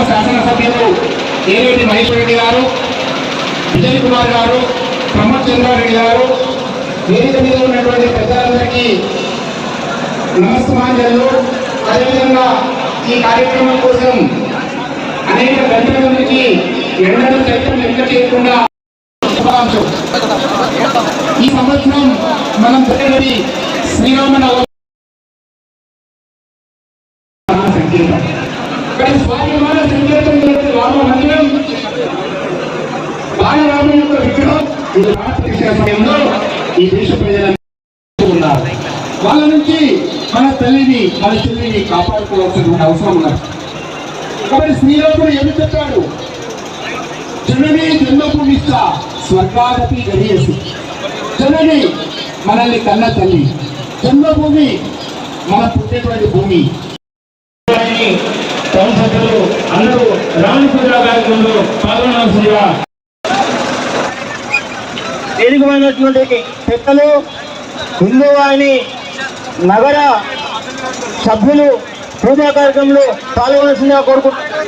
శాసనసభ్యులు ఏలేటి మహేశ్వర రెడ్డి గారు, విజయ్ కుమార్ గారు, ప్రమోద్ చంద్రారెడ్డి గారు, వేదిక మీద ఉన్నటువంటి పెద్దలందరికీ నమస్కారాలు. అదేవిధంగా ఈ కార్యక్రమం కోసం అనేక గంటల నుంచి ఎండలు సైతం లెక్క చేయకుండా ఈ సంవత్సరం మనం జరిగినది శ్రీరామనవమి సంకేతం. స్వాభిమాన సంకేతం రామ మందిరం, బాలరాము యొక్క విగ్రహం ఇది ప్రతిష్ఠ సమయంలో ఈ దేశ ప్రజలు ఉన్నారు. వాళ్ళ నుంచి మన తల్లిని మన చెల్లిని కాపాడుకోవాల్సిన అవసరం ఉన్నది. కాబట్టి శ్రీరాముడు ఏమి చెప్పాడు? జనని జన్మభూమిష్ట స్వర్గాదపి గరీయసి. జనని మనల్ని కన్న తల్లి, జన్మభూమి మన పుట్టేటువంటి భూమి. సభ్యులు అందరూ రామ పూజ కార్యక్రమంలో పాల్గొనాల్సిందిగా వేదికమైనటువంటి పెద్దలు, హిందూ వాహిని నగర సభ్యులు పూజా కార్యక్రమంలో పాల్గొనాల్సిందిగా కోరుకుంటున్నారు.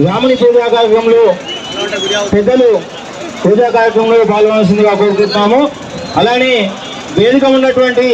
రాముని పూజా కార్యక్రమంలో పెద్దలు పూజా కార్యక్రమంలో పాల్గొనాల్సిందిగా కోరుకుంటున్నాము. అలానే వేదిక ఉన్నటువంటి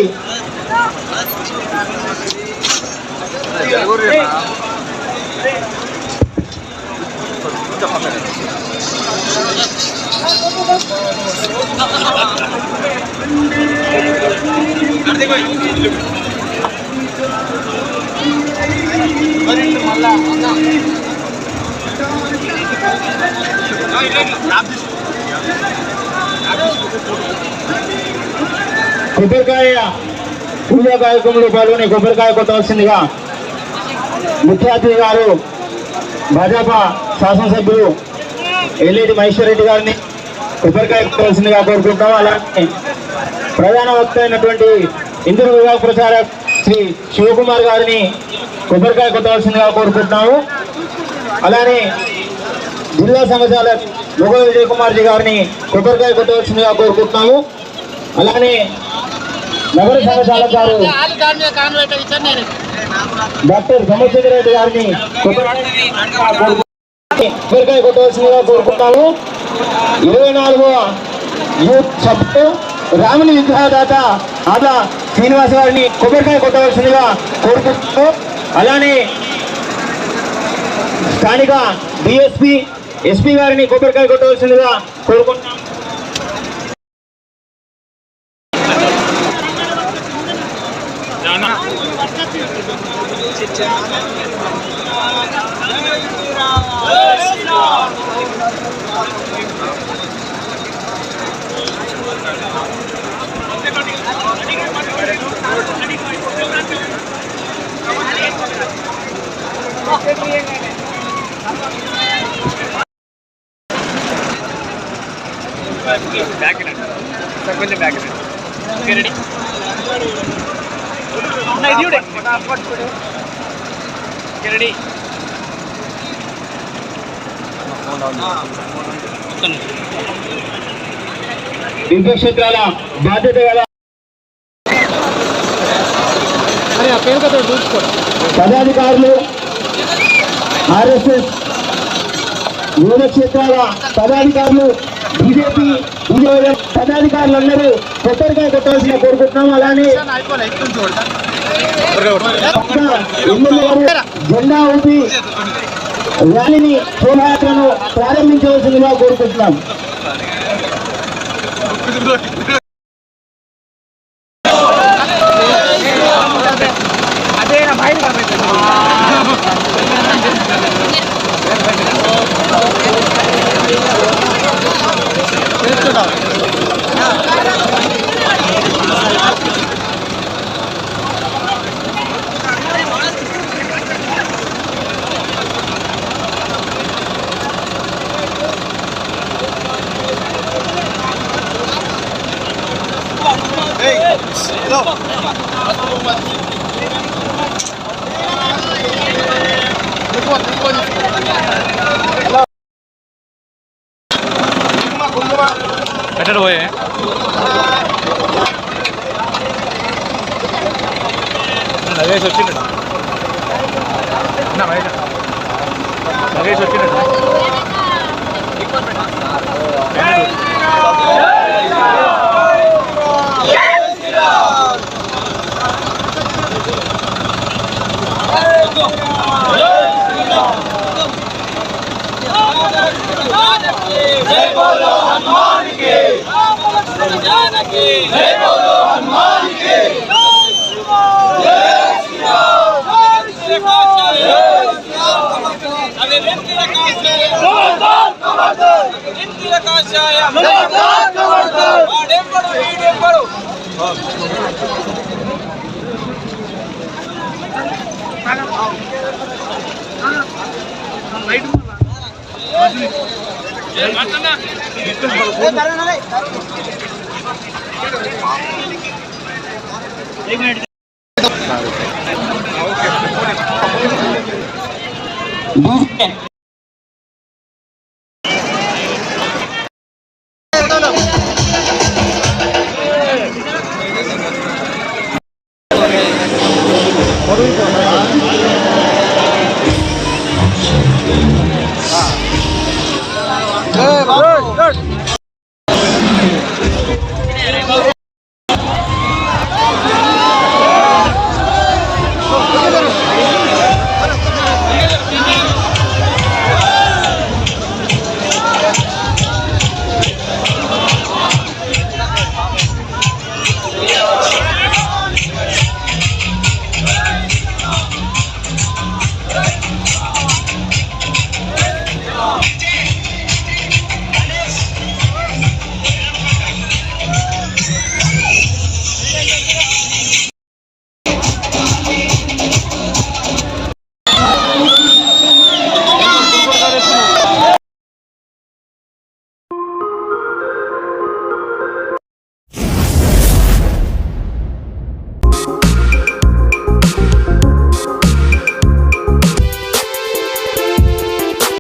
కొబ్బరికాయ పూజా కార్యక్రమంలో పాల్గొని కొబ్బరికాయ కొట్టవలసిందిగా ముఖ్య అతిథి గారు భాజపా శాసనసభ్యులు ఏలేటి మహేశ్వర రెడ్డి గారిని కొబ్బరికాయ కొట్టవలసిందిగా కోరుకుంటాము. అలాగే ప్రధాన వక్త అయినటువంటి ఇంద్ర విభాగ ప్రచారక్ శ్రీ శివకుమార్ గారిని కొబ్బరికాయ కొట్టవలసిందిగా కోరుకుంటున్నాము. అలానే జిల్లా సంఘచాలక్ మొగ విజయ్ కుమార్ జీ గారిని కొబ్బరికాయ కొట్టవలసిందిగా కోరుకుంటున్నాము. అలానే నగర సంఘచాలక్ గారు డాక్టర్ గమచంద్ర రెడ్డి గారిని కొబ్బరికాయ కొట్టవలసిందిగా కోరుకుంటున్నాము. 24వ యూత్ సభ్యులు రాముని విగ్రహదాత ఆదా శ్రీనివాస్ గారిని కొబ్బరికాయ కొట్టవలసిందిగా కోరుకుంటున్నాము. అలానే స్థానిక డిఎస్పీ ఎస్పీ గారిని కొబ్బరికాయ కొట్టవలసిందిగా కోరుకుంటున్నాము. కొంచెం బ్యాక్ రెడీ రెడీ క్షేత్రాల బాధ్యత గల పదాధికారులు, ఆర్ఎస్ఎస్ వివిధ క్షేత్రాల పదాధికారులు, బీజేపీ పదాధికారులందరూ కొబ్బరికాయ కొట్టాల్సిన కోరుకుంటున్నాము. అలానే జెండా ఊపి ర్యాలీని శోభాయాత్రను ప్రారంభించవలసిందిగా కోరుకుంటున్నాం. Hey, go. కట్టడు పోయే నగేష్ వచ్చిండు నగేష్ వచ్చిండు जय बोलो हनुमान के जानकी जय बोलो हनुमान के जय श्री राम जय अरे जोरदार कमरदार इंद्र आकाशाय जोरदार कमरदार वाडेंबड़ो वीडेंबड़ो दूसरे